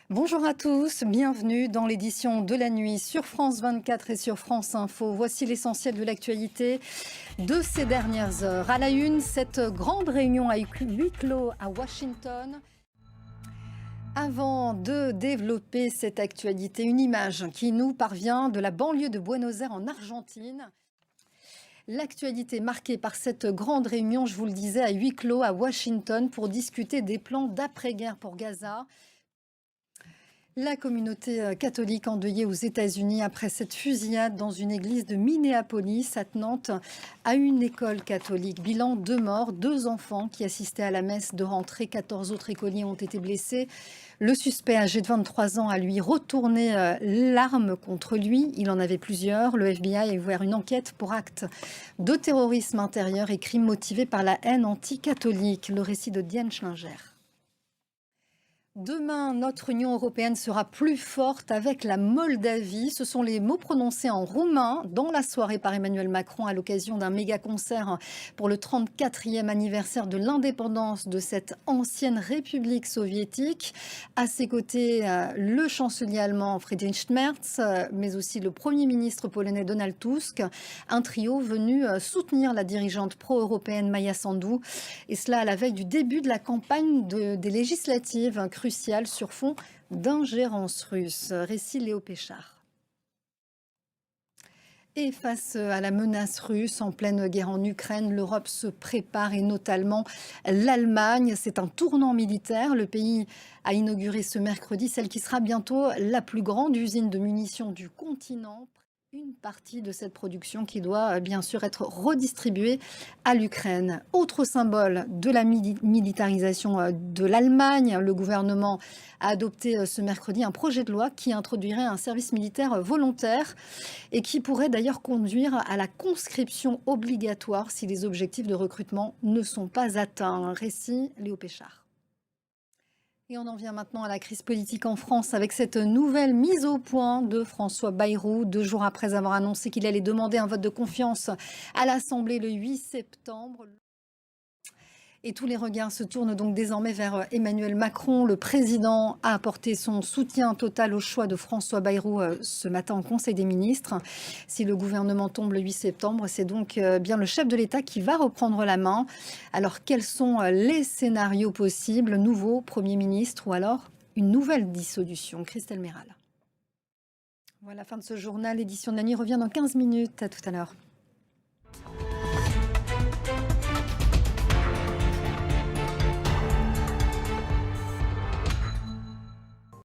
Bonjour à tous, bienvenue dans l'édition de la nuit sur France 24 et sur France Info. Voici l'essentiel de l'actualité de ces dernières heures. À la une, cette grande réunion à huis clos à Washington. Avant de développer cette actualité, une image qui nous parvient de la banlieue de Buenos Aires en Argentine. L'actualité marquée par cette grande réunion, je vous le disais, à huis clos à Washington pour discuter des plans d'après-guerre pour Gaza. La communauté catholique endeuillée aux États-Unis après cette fusillade dans une église de Minneapolis attenante à une école catholique. Bilan 2 morts, 2 enfants qui assistaient à la messe de rentrée. 14 autres écoliers ont été blessés. Le suspect âgé de 23 ans a lui retourné l'arme contre lui. Il en avait plusieurs. Le FBI a ouvert une enquête pour actes de terrorisme intérieur et crimes motivés par la haine anti-catholique. Le récit de Diane Schlinger. Demain, notre Union européenne sera plus forte avec la Moldavie. Ce sont les mots prononcés en roumain dans la soirée par Emmanuel Macron à l'occasion d'un méga concert pour le 34e anniversaire de l'indépendance de cette ancienne république soviétique. À ses côtés, le chancelier allemand Friedrich Merz, mais aussi le Premier ministre polonais Donald Tusk. Un trio venu soutenir la dirigeante pro-européenne Maia Sandu. Et cela à la veille du début de la campagne des législatives cruciale sur fond d'ingérence russe. Récit Léo Péchard. Et face à la menace russe en pleine guerre en Ukraine, l'Europe se prépare et notamment l'Allemagne. C'est un tournant militaire. Le pays a inauguré ce mercredi celle qui sera bientôt la plus grande usine de munitions du continent. Une partie de cette production qui doit bien sûr être redistribuée à l'Ukraine. Autre symbole de la militarisation de l'Allemagne, le gouvernement a adopté ce mercredi un projet de loi qui introduirait un service militaire volontaire et qui pourrait d'ailleurs conduire à la conscription obligatoire si les objectifs de recrutement ne sont pas atteints. Récit Léo Péchard. Et on en vient maintenant à la crise politique en France avec cette nouvelle mise au point de François Bayrou, 2 jours après avoir annoncé qu'il allait demander un vote de confiance à l'Assemblée le 8 septembre. Et tous les regards se tournent donc désormais vers Emmanuel Macron. Le président a apporté son soutien total au choix de François Bayrou ce matin en Conseil des ministres. Si le gouvernement tombe le 8 septembre, c'est donc bien le chef de l'État qui va reprendre la main. Alors quels sont les scénarios possibles? Nouveau Premier ministre ou alors une nouvelle dissolution? Christelle Méral. Voilà, fin de ce journal. L'édition de la nuit revient dans 15 minutes. À tout à l'heure.